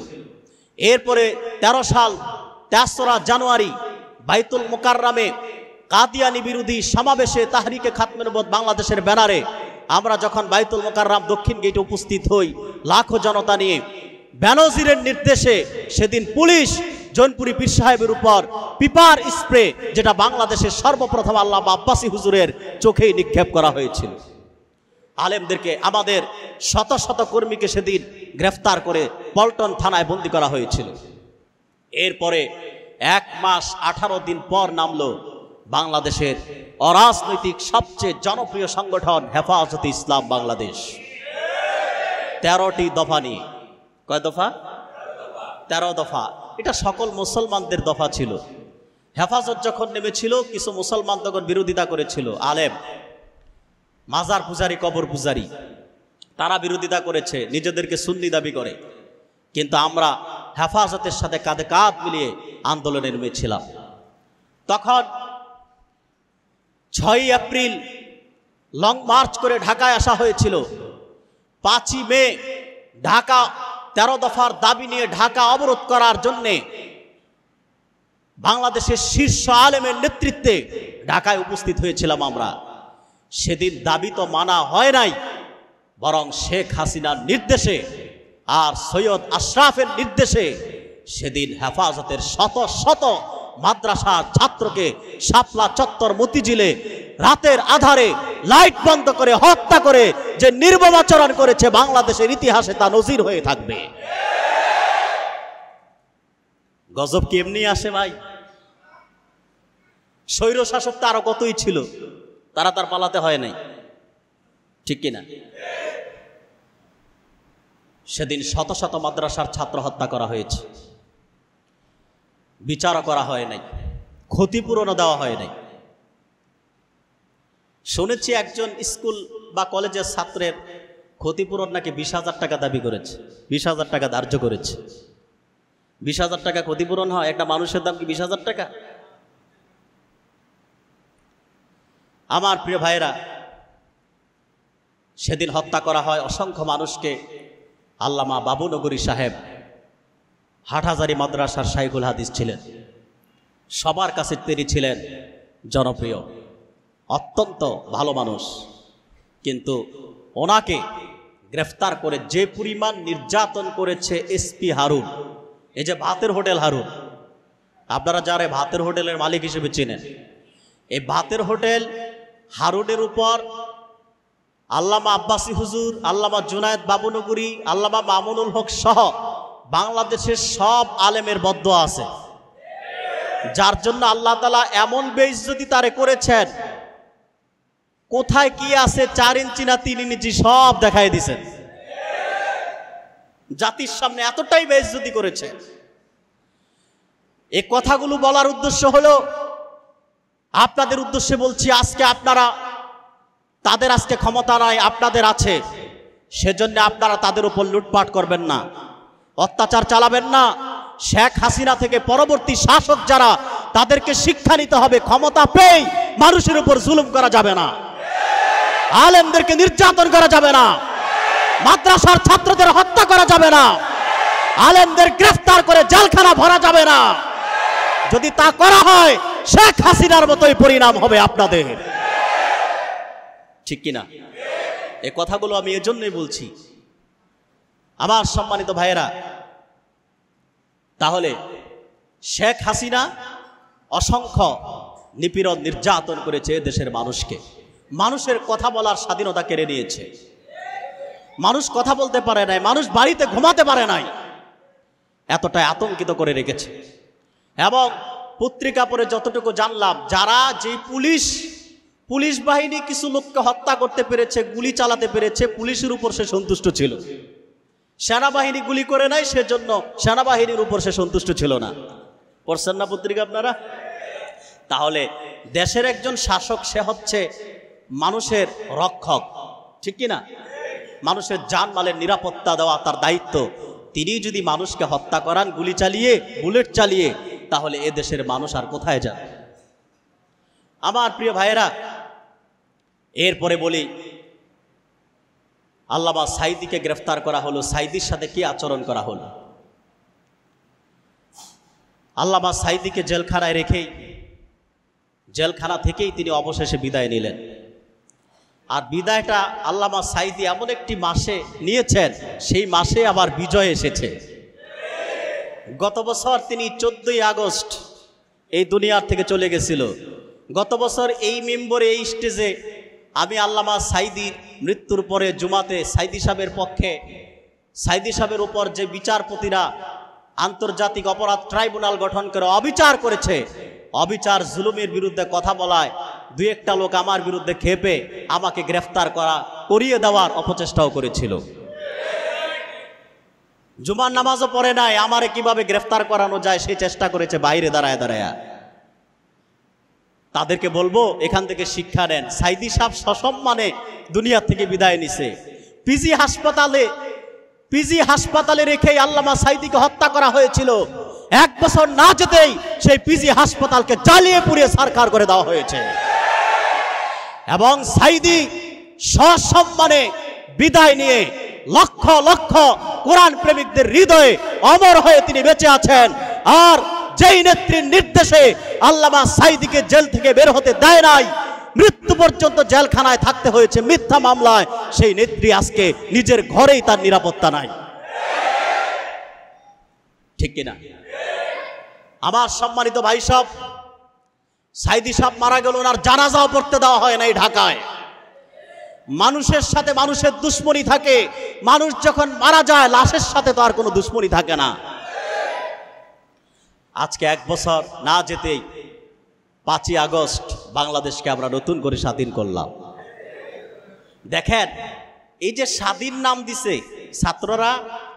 এরপরে 13 সাল 3রা জানুয়ারি বাইতুল মুকাররমে কাদিয়ানি বিরোধী সমাবেশে তাহরিকে খাতমে নবুয়ত বাংলাদেশের ব্যানারে আমরা যখন বাইতুল মুকাররম দক্ষিণ গেটে উপস্থিত হই লাখো জনতা নিয়ে, বেনজিরের নির্দেশে সেদিন পুলিশ জৈনপুরী পীর সাহেবের উপর পিপার স্প্রে, যেটা বাংলাদেশের সর্বপ্রথম আল্লামা আব্বাসী হুজুরের চোখেই নিক্ষেপ করা হয়েছিল। আলেমদেরকে, আমাদের শত শত কর্মীকে সেদিন গ্রেফতার করে পল্টন থানায় বন্দী করা হয়েছিল। এরপরে 1 মাস 18 দিন পর নামলো বাংলাদেশের অরাজনৈতিক সবচেয়ে জনপ্রিয় সংগঠন হেফাজতে ইসলাম বাংলাদেশ। 13টি দফা নিয়ে। কয় দফা? 13 দফা। এটা সকল মুসলমানদের দফা ছিল। হেফাজত যখন নেমেছিল, কিছু মুসলমান তখন বিরোধিতা করেছিল। আলেম, মাজার পূজারি, কবর পূজারি, তারা বিরোধিতা করেছে, নিজেদেরকে সুন্নি দাবি করে। কিন্তু আমরা হেফাজতের সাথে কাঁধে কাঁধ মিলিয়ে আন্দোলনে নেমেছিলাম। তখন 6 এপ্রিল লং মার্চ করে ঢাকায় আসা হয়েছিল। 5ই মে ঢাকা 13 দফার দাবি নিয়ে ঢাকা অবরোধ করার জন্যে বাংলাদেশের শীর্ষ আলেমের নেতৃত্বে ঢাকায় উপস্থিত হয়েছিলাম আমরা। সেদিন দাবি তো মানা হয় নাই, বরং শেখ হাসিনার নির্দেশে আর সৈয়দ আশরাফের নির্দেশে সেদিন হেফাজতের শত শত মাদ্রাসার ছাত্রকে শাপলা চত্বর মতিঝিলে রাতের আধারে লাইট বন্ধ করে হত্যা করে যে নির্মম আচরণ করেছে, বাংলাদেশের ইতিহাসে তা নজির হয়ে থাকবে। গজব কি এমনি আসে ভাই? স্বৈর শাসক তো আরো কতই ছিল, তারা তার পালাতে হয় নাই, ঠিক কিনা? সেদিন শত শত মাদ্রাসার ছাত্র হত্যা করা হয়েছে, বিচারও করা হয় নাই, ক্ষতিপূরণও দেওয়া হয় নাই। শুনেছি একজন স্কুল বা কলেজের ছাত্রের ক্ষতিপূরণ নাকি 20,000 টাকা দাবি করেছে, 20,000 টাকা ধার্য করেছে। 20,000 টাকা ক্ষতিপূরণ হয়? একটা মানুষের দাম কি 20,000 টাকা? আমার প্রিয় ভাইরা, সেদিন হত্যা করা হয় অসংখ্য মানুষকে। আল্লামা বাবুনগরী সাহেব হাটহাজারী মাদ্রাসার শাইখুল হাদিস ছিলেন, সবার কাছে তিনি ছিলেন জনপ্রিয়, অত্যন্ত ভালো মানুষ। কিন্তু ওনাকে গ্রেফতার করে যে পরিমাণ নির্যাতন করেছে এসপি হারুন, এই যে ভাতের হোটেল হারুন, আপনারা যারা ভাতের হোটেলের মালিক হিসেবে চেনেন, এই ভাতের হোটেল হারুনের উপর আল্লামা আব্বাসী হুজুর, আল্লামা জুনায়েদ বাবুনগরী, আল্লামা মামুনুল হক সহ বাংলাদেশের সব আলেমের বদদোয়া আছে, যার জন্য আল্লাহ তাআলা এমন বেইজ্জতি তারে করেছেন কোথায় কি আছে 4 ইঞ্চি না 3 ইঞ্চি সব দেখাই দিছেন। জাতির সামনে এতটাই বেইজ্জতি করেছে। এই কথাগুলো বলার উদ্দেশ্য হলো, আপনাদের উদ্দেশ্যে বলছি, আজকে আপনারা, তাদের আজকে ক্ষমতা নাই, আপনাদের আছে, সেজন্য আপনারা তাদের উপর লুটপাট করবেন না, অত্যাচার চালাবেন না। শেখ হাসিনা থেকে পরবর্তী শাসক যারা, তাদেরকে শিক্ষা নিতে হবে, ক্ষমতা পেয়ে মানুষের উপর জুলুম করা যাবে না, আলেমদেরকে নির্যাতন করা যাবে না, মাদ্রাসার ছাত্রদের হত্যা করা যাবে না, আলেমদের গ্রেফতার করে জেলখানা ভরা যাবে না। যদি তা করা হয়, শেখ হাসিনার মতোই পরিণাম হবে আপনাদের। ঠিক কিনা? এই কথাগুলো আমি এজন্যই বলছি। আমার সম্মানিত ভাইয়েরা, তাহলে শেখ হাসিনা অসংখ্য নিপীড়ন নির্যাতন করেছে দেশের মানুষকে। মানুষের কথা বলার স্বাধীনতা কেড়ে নিয়েছে। মানুষ কথা বলতে পারে নাই, মানুষ বাড়িতে ঘুমাতে পারে নাই, এতটাই আতঙ্কিত করে রেখেছে। এবং পত্রিকা পড়ে যতটুকু জানলাম, যারা যে পুলিশ বাহিনী কিছু লোককে হত্যা করতে পেরেছে, গুলি চালাতে পেরেছে, পুলিশের উপর সে সন্তুষ্ট ছিল। সেনাবাহিনী গুলি করে নাই, সেজন্য সেনাবাহিনীর উপর সে সন্তুষ্ট ছিল না। পড়ছেন না পত্রিকা আপনারা? তাহলে দেশের একজন শাসক, সে হচ্ছে মানুষের রক্ষক, ঠিক কিনা? মানুষের জানমালের নিরাপত্তা দেওয়া তার দায়িত্ব। তিনি যদি মানুষকে হত্যা করান গুলি চালিয়ে, বুলেট চালিয়ে, তাহলে এ দেশের মানুষ আর কোথায় যাবে? আমার প্রিয় ভাইয়েরা, এরপরে বলি, আল্লামা সাঈদীকে গ্রেফতার করা হলো, সাঈদীর সাথে কি আচরণ করা হলো? আল্লামা সাঈদীকে জেলখানায় রেখেই, জেলখানা থেকেই তিনি অবশেষে বিদায় নিলেন। আর বিদায়টা আল্লামা সাঈদী এমন একটি মাসে নিয়েছেন, সেই মাসে আবার বিজয় এসেছে। গত বছর তিনি 14ই আগস্ট এই দুনিয়ার থেকে চলে গেছিল। গত বছর এই মেম্বরে, এই স্টেজে আমি আল্লামা সাঈদীর মৃত্যুর পরে জুমাতে সাঈদী সাহেবের পক্ষে, সাঈদী সাহেবের উপর যে বিচারপতিরা আন্তর্জাতিক অপরাধ ট্রাইব্যুনাল গঠন করে অবিচার করেছে, অবিচার জুলুমের বিরুদ্ধে কথা বলায় 2-1টা লোক আমার বিরুদ্ধে খেপে আমাকে গ্রেফতার করিয়ে দেওয়ার অপচেষ্টাও করেছিল। জুমার নামাজও পড়ে নাই, আমারে কিভাবে গ্রেফতার করানো যায় সেই চেষ্টা করেছে বাইরে দাঁড়ায় দাঁড়ায়। তাদেরকে বলবো, এখান থেকে শিক্ষা নেন। সাঈদী সাহেব সসম্মানে দুনিয়া থেকে বিদায় নিছে। পিজি হাসপাতালে রেখেই আল্লামা সাঈদীকে হত্যা করা হয়েছিল। 1 বছর না যেতেই সেই পিজি হাসপাতালকে জ্বালিয়ে পুড়িয়ে ছারখার করে দেওয়া হয়েছে। এবং সাঈদী সসম্মানে বিদায় নিয়ে লক্ষ লক্ষ কোরআন প্রেমিকদের হৃদয়ে অমর হয়ে তিনি বেঁচে আছেন। আর যেই নেত্রীর নির্দেশে আল্লামা সাঈদীকে জেল থেকে বের হতে দেয় নাই, মৃত্যু পর্যন্ত জেলখানায় থাকতে হয়েছে মিথ্যা মামলায়, সেই নেত্রী আজকে নিজের ঘরেই তার নিরাপত্তা নাই। ঠিক কিনা? আমার সম্মানিত ভাই সব, সাঈদী সাহেব মারা গেল, ওনার জানাজাও পড়তে দেওয়া হয় নাই ঢাকায়। মানুষের সাথে মানুষের দুশ্মনী থাকে। মানুষ যখন মারা যায়, লাশের সাথে তো আর কোনো দুশ্মনী থাকে না। আজকে 1 বছর না যেতেই 5ই আগস্ট বাংলাদেশকে আমরা নতুন করে স্বাধীন করলাম। দেখেন, এই যে স্বাধীন নাম দিছে ছাত্ররা,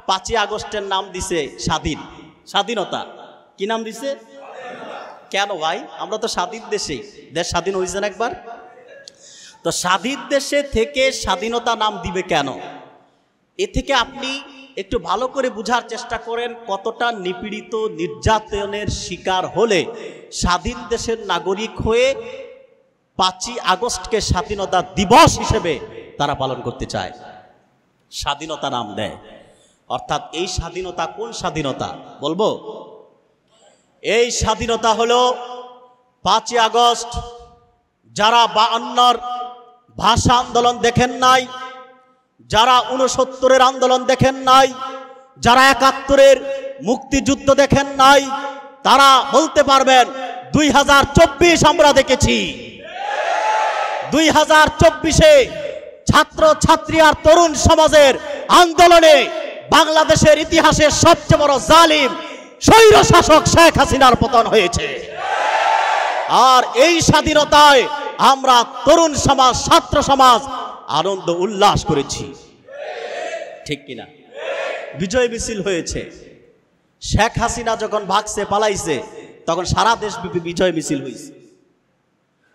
5ই আগস্টের নাম দিছে স্বাধীনতা। কি নাম দিছে? কেন ভাই? আমরা তো স্বাধীন দেশে, দেশ স্বাধীন হয়েছে না একবার। তো স্বাধীন দেশে থেকে স্বাধীনতা নাম দিবে কেন? এ থেকে আপনি একটু ভালো করে বুঝার চেষ্টা করেন, কতটা নিপীড়িত নির্যাতনের শিকার হলে স্বাধীন দেশের নাগরিক হয়ে 5ই আগস্টকে স্বাধীনতা দিবস হিসেবে তারা পালন করতে চায়, স্বাধীনতা নাম দেয়। অর্থাৎ এই স্বাধীনতা কোন স্বাধীনতা বলবো? এই স্বাধীনতা হলো 5ই আগস্ট যারা 52-র ভাষা আন্দোলন দেখেন নাই, যারা 69-এর আন্দোলন দেখেন নাই, যারা 71-এর মুক্তিযুদ্ধ দেখেন নাই, তারা বলতে পারবেন 2024 আমরা দেখেছি। 2024-এ ছাত্র ছাত্রী আর তরুণ সমাজের আন্দোলনে বাংলাদেশের ইতিহাসের সবচেয়ে বড় জালিম স্বৈর শাসক শেখ হাসিনার পতন হয়েছে। আর এই স্বাধীনতায় আমরা তরুণ সমাজ, ছাত্র সমাজ আনন্দ উল্লাস করেছি, ঠিক কিনা? বিজয় মিছিল হয়েছে। শেখ হাসিনা যখন ভাগছে, পালাইছে, তখন সারা দেশব্যাপী বিজয় মিছিল হয়েছে।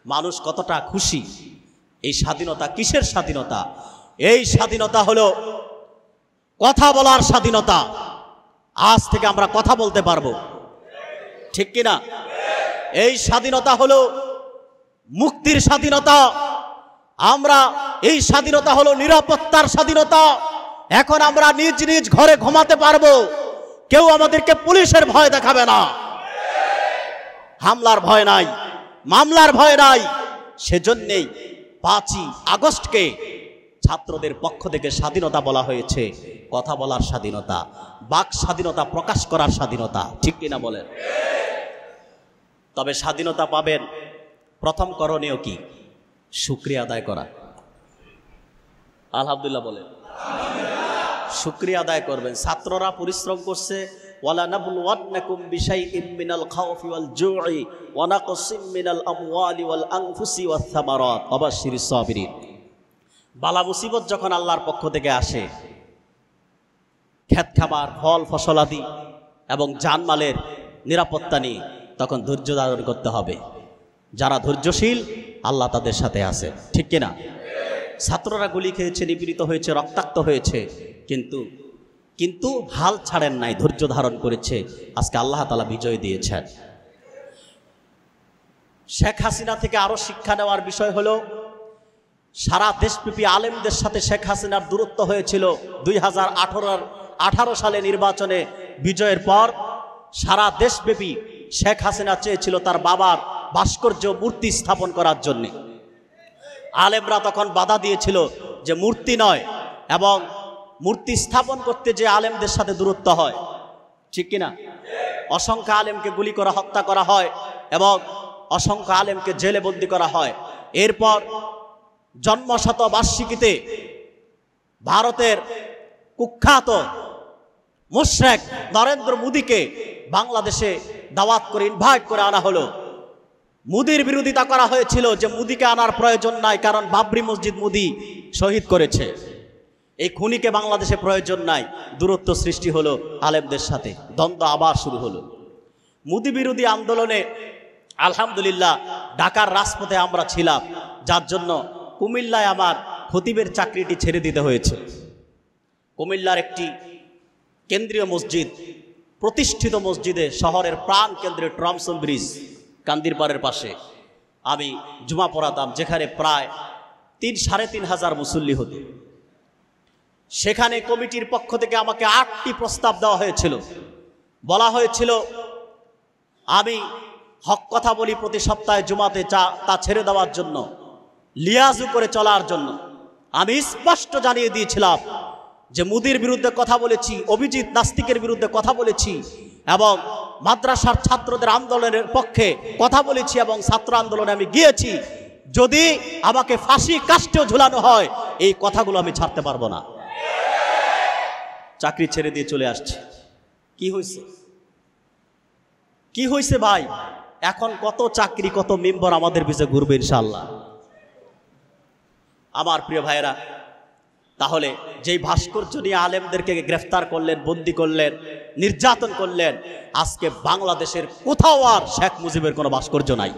মানুষ কতটা খুশি। এই স্বাধীনতা কিসের স্বাধীনতা? এই স্বাধীনতা হলো কথা বলার স্বাধীনতা। আজ থেকে আমরা কথা বলতে পারবো, ঠিক কিনা? এই স্বাধীনতা হলো মুক্তির স্বাধীনতা। আমরা এই স্বাধীনতা হলো নিরাপত্তার স্বাধীনতা। এখন আমরা নিজ নিজ ঘরে ঘুমাতে পারবো, কেউ আমাদেরকে পুলিশের ভয় দেখাবে না, হামলার ভয় নাই, মামলার ভয় নাই। সেজন্যই 5ই আগস্টকে ছাত্রদের পক্ষ থেকে স্বাধীনতা বলা হয়েছে, কথা বলার স্বাধীনতা, বাক স্বাধীনতা, প্রকাশ করার স্বাধীনতা, ঠিক কিনা বলেন? তবে স্বাধীনতা পাবেন, প্রথম করণীয় কি? শুকরিয়া আদায় করা। আলহামদুলিল্লাহ বলেন, শুকরিয়া আদায় করবেন। ছাত্ররা পরিশ্রম করছে, ওয়ালা নাবলুওয়ান্নাকুম বিশাইইম মিনাল খাউফি ওয়াল জুই ওয়া নাকসিম মিনাল আমওয়ালি ওয়াল আনফুসি ওয়াস সামারাত ওয়া বাশশিরিস সাবিরিন। বালা মুসিবত যখন আল্লাহর পক্ষ থেকে আসে, ক্ষেত খাবার, ফল ফসলাদি এবং জানমালের নিরাপত্তা নিয়ে, তখন ধৈর্য ধারণ করতে হবে। যারা ধৈর্যশীল, আল্লাহ তাদের সাথে আছে, ঠিক কিনা? ছাত্ররা গুলি খেয়েছে, নিপীড়িত হয়েছে, রক্তাক্ত হয়েছে, কিন্তু হাল ছাড়েন নাই, ধৈর্য ধারণ করেছে। আজকে আল্লাহ তাআলা বিজয় দিয়েছেন। শেখ হাসিনা থেকে আরো শিক্ষা নেওয়ার বিষয় হলো, সারা দেশব্যাপী আলেমদের সাথে শেখ হাসিনার দূরত্ব হয়েছিল। 2018 সালে নির্বাচনে বিজয়ের পর সারা দেশব্যাপী শেখ হাসিনা চেয়েছিল তার বাবার ভাস্কর্য মূর্তি স্থাপন করার জন্য। আলেমরা তখন বাধা দিয়েছিল যে মূর্তি নয়, এবং মূর্তি স্থাপন করতে যে আলেমদের সাথে দূরত্ব হয়, ঠিক কিনা? অসংখ্য আলেমকে গুলি করা, হত্যা করা হয় এবং অসংখ্য আলেমকে জেলে বন্দী করা হয়। এরপর জন্মশতবার্ষিকীতে ভারতের কুখ্যাত মুশরিক নরেন্দ্র মোদীকে বাংলাদেশে দাওয়াত করে, ইনভাইট করে আনা হলো। মোদীর বিরোধিতা করা হয়েছিল যে মোদীকে আনার প্রয়োজন নাই, কারণ বাবরি মসজিদ মোদী শহীদ করেছে, এই খুনিকে বাংলাদেশে প্রয়োজন নাই। দূরত্ব সৃষ্টি হলো আলেমদের সাথে, দ্বন্দ্ব আবার শুরু হলো। মোদী বিরোধী আন্দোলনে আলহামদুলিল্লাহ ঢাকার রাজপথে আমরা ছিলাম, যার জন্য কুমিল্লায় আমার খতিবের চাকরিটি ছেড়ে দিতে হয়েছে। কুমিল্লার একটি কেন্দ্রীয় মসজিদ, প্রতিষ্ঠিত মসজিদে, শহরের প্রাণ কেন্দ্রে ট্রামসন ব্রিজ কান্দিরপাড়ের পাশে আমি জুমা পড়াতাম, যেখানে প্রায় 3-3.5 হাজার মুসল্লি হতো। সেখানে কমিটির পক্ষ থেকে আমাকে 8টি প্রস্তাব দেওয়া হয়েছিল। বলা হয়েছিল আমি হক কথা বলি প্রতি সপ্তাহে জুমাতে, তা ছেড়ে দেওয়ার জন্য, লিয়াজু করে চলার জন্য। আমি স্পষ্ট জানিয়ে দিয়েছিলাম যে মোদীর বিরুদ্ধে কথা বলেছি, অভিজিৎ নাস্তিকের বিরুদ্ধে কথা বলেছি, এবং মাদ্রাসার ছাত্রদের আন্দোলনের পক্ষে কথা বলেছি, এবং ছাত্র আন্দোলনে আমি গিয়েছি। যদি আমাকে ফাঁসি কাষ্ঠেও ঝুলানো হয়, এই কথাগুলো আমি ছাড়তে পারবো না। চাকরি ছেড়ে দিয়ে চলে আসছে। কি হয়েছে? কি হয়েছে ভাই? এখন কত চাকরি, কত মেম্বার আমাদের পিছে ঘুরবে ইনশাআল্লাহ। আমার প্রিয় ভাইয়েরা, তাহলে যেই ভাস্কর্য নিয়ে আলেমদেরকে গ্রেফতার করলেন, বন্দী করলেন, নির্যাতন করলেন, আজকে বাংলাদেশের কোথাও আর শেখ মুজিবের কোনো ভাস্কর্য নাই,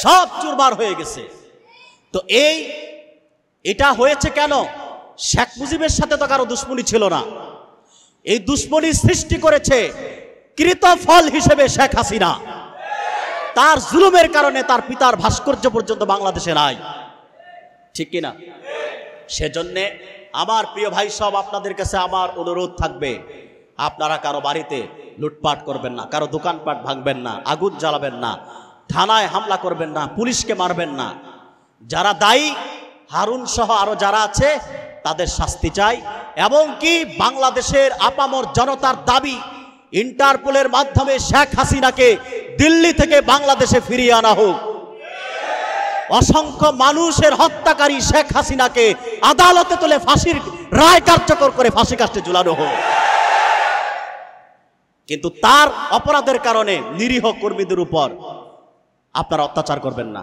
সব চুরমার হয়ে গেছে। তো এটা হয়েছে কেন? শেখ মুজিবের সাথে তো কারো দুশ্মনী ছিল না। এই দুশ্মনী সৃষ্টি করেছে কৃত ফল হিসেবে শেখ হাসিনা। তার জুলুমের কারণে তার পিতার ভাস্কর্য পর্যন্ত বাংলাদেশে নাই, ঠিক কিনা? সেজন্যে আমার প্রিয় ভাই সব, আপনাদের কাছে আমার অনুরোধ থাকবে, আপনারা কারো বাড়িতে লুটপাট করবেন না, কারো দোকানপাট ভাঙবেন না, আগুন জ্বালাবেন না, থানায় হামলা করবেন না, পুলিশকে মারবেন না। যারা দায়ী, হারুন সহ আরো যারা আছে, তাদের শাস্তি চাই। এবং কি বাংলাদেশের আপামর জনতার দাবি, ইন্টারপোলের মাধ্যমে শেখ হাসিনাকে দিল্লি থেকে বাংলাদেশে ফিরিয়ে আনা হোক। অসংখ্য মানুষের হত্যাকারী শেখ হাসিনাকে আদালতে তুলে ফাঁসির রায় কার্যকর করে ফাঁসি কাস্টে ঝুলানো হোক। কিন্তু তার অপরাধের কারণে নিরীহ কর্মীদের উপর আপনারা অত্যাচার করবেন না।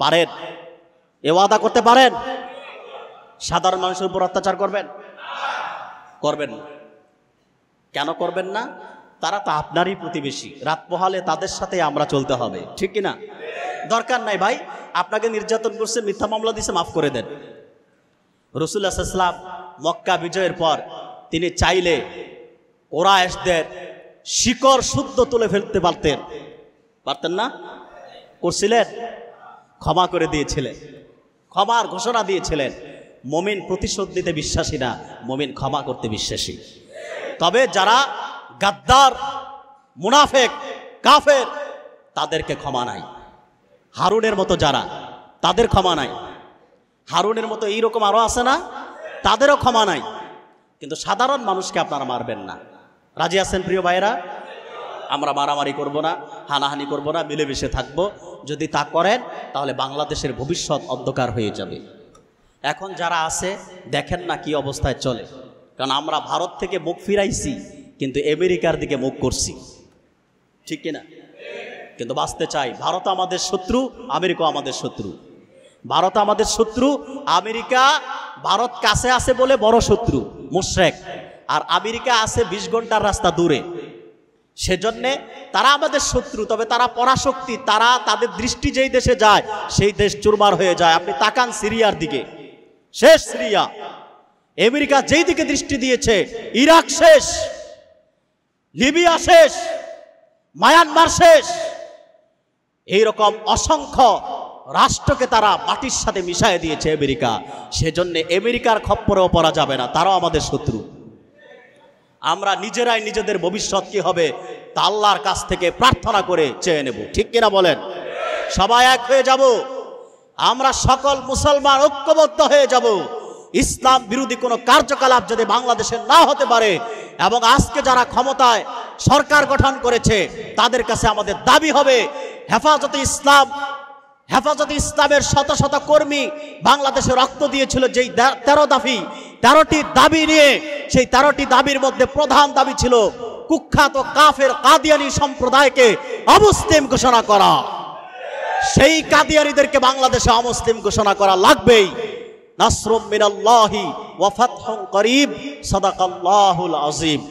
পারেন? এ ওয়াদা করতে পারেন? সাধারণ মানুষের উপর অত্যাচার করবেন? করবেন না। কেন করবেন না? তারা তো আপনারই প্রতিবেশী, রাত পোহালে তাদের সাথে আমরা চলতে হবে, ঠিক কিনা? দরকার নাই ভাই, আপনাকে নির্যাতন করছে, মিথ্যা মামলা দিছে, মাফ করে দেন। রাসূলুল্লাহ সাল্লাল্লাহু আলাইহি ওয়াসাল্লাম মক্কা বিজয়ের পর তিনি চাইলে কুরাইশদের শিকড় শুদ্ধ তুলে ফেলতে পারতেন না? করছিলেন? ক্ষমা করে দিয়েছিলেন, ক্ষমার ঘোষণা দিয়েছিলেন। মুমিন প্রতিশোধ দিতে বিশ্বাসী না, মুমিন ক্ষমা করতে বিশ্বাসী। তবে যারা গাদ্দার, মুনাফেক, কাফের, তাদেরকে ক্ষমা নাই। হারুনের মতো যারা, তাদের ক্ষমা নাই। হারুনের মতো এইরকম আরো আছে না, তাদেরও ক্ষমা নাই। কিন্তু সাধারণ মানুষকে আপনারা মারবেন না। রাজি আছেন প্রিয় ভাইয়েরা? আমরা মারামারি করব না, হানাহানি করব না, মিলেমিশে থাকব। যদি তা করেন তাহলে বাংলাদেশের ভবিষ্যৎ অন্ধকার হয়ে যাবে। এখন যারা আছে দেখেন না কি অবস্থায় চলে, কারণ আমরা ভারত থেকে মুখ ফিরাইছি কিন্তু আমেরিকার দিকে মুখ করছি, ঠিক কিনা? কিন্তু বাঁচতে চাই। ভারত আমাদের শত্রু, আমেরিকা আমাদের শত্রু। ভারত আমাদের শত্রু, আমেরিকা ভারত কাছে আছে বলে বড় শত্রু, মুশরিক। আর আমেরিকা আছে 20 ঘন্টার রাস্তা দূরে, সেজন্যে তারা আমাদের শত্রু। তবে তারা পরাশক্তি, তারা তাদের দৃষ্টি যেই দেশে যায় সেই দেশ চুরমার হয়ে যায়। আপনি তাকান সিরিয়ার দিকে, শেষ সিরিয়া। আমেরিকা যেই দিকে দৃষ্টি দিয়েছে, ইরাক শেষ, লিবিয়া শেষ, মায়ানমার শেষ। এইরকম অসংখ্য রাষ্ট্রকে তারা মাটির সাথে মিশায় দিয়েছে আমেরিকা। সেজন্য আমেরিকার খপ্পরেও পড়া যাবে না, তারাও আমাদের শত্রু। আমরা নিজেরাই নিজেদের ভবিষ্যৎ কি হবে তা আল্লাহর কাছ থেকে প্রার্থনা করে চেয়ে নেব, ঠিক কিনা বলেন? সবাই এক হয়ে যাব, আমরা সকল মুসলমান ঐক্যবদ্ধ হয়ে যাব। ইসলাম বিরোধী কোনো কার্যকলাপ যদি বাংলাদেশে না হতে পারে, এবং আজকে যারা ক্ষমতায় সরকার গঠন করেছে তাদের কাছে আমাদের দাবি হবে, হেফাজতে ইসলামের শত শত কর্মী বাংলাদেশে রক্ত দিয়েছিল যেই 13টি দাবি নিয়ে, সেই 13টি দাবির মধ্যে প্রধান দাবি ছিল কুখ্যাত কাফের কাদিয়ানী সম্প্রদায়কে অমুসলিম ঘোষণা করা। সেই কাদিয়ানীদেরকে বাংলাদেশে অমুসলিম ঘোষণা করা লাগবেই। নাসরুম মিনাল্লাহি ওয়া ফাতহুন করিব, সাদাকাল্লাহুল আযীম।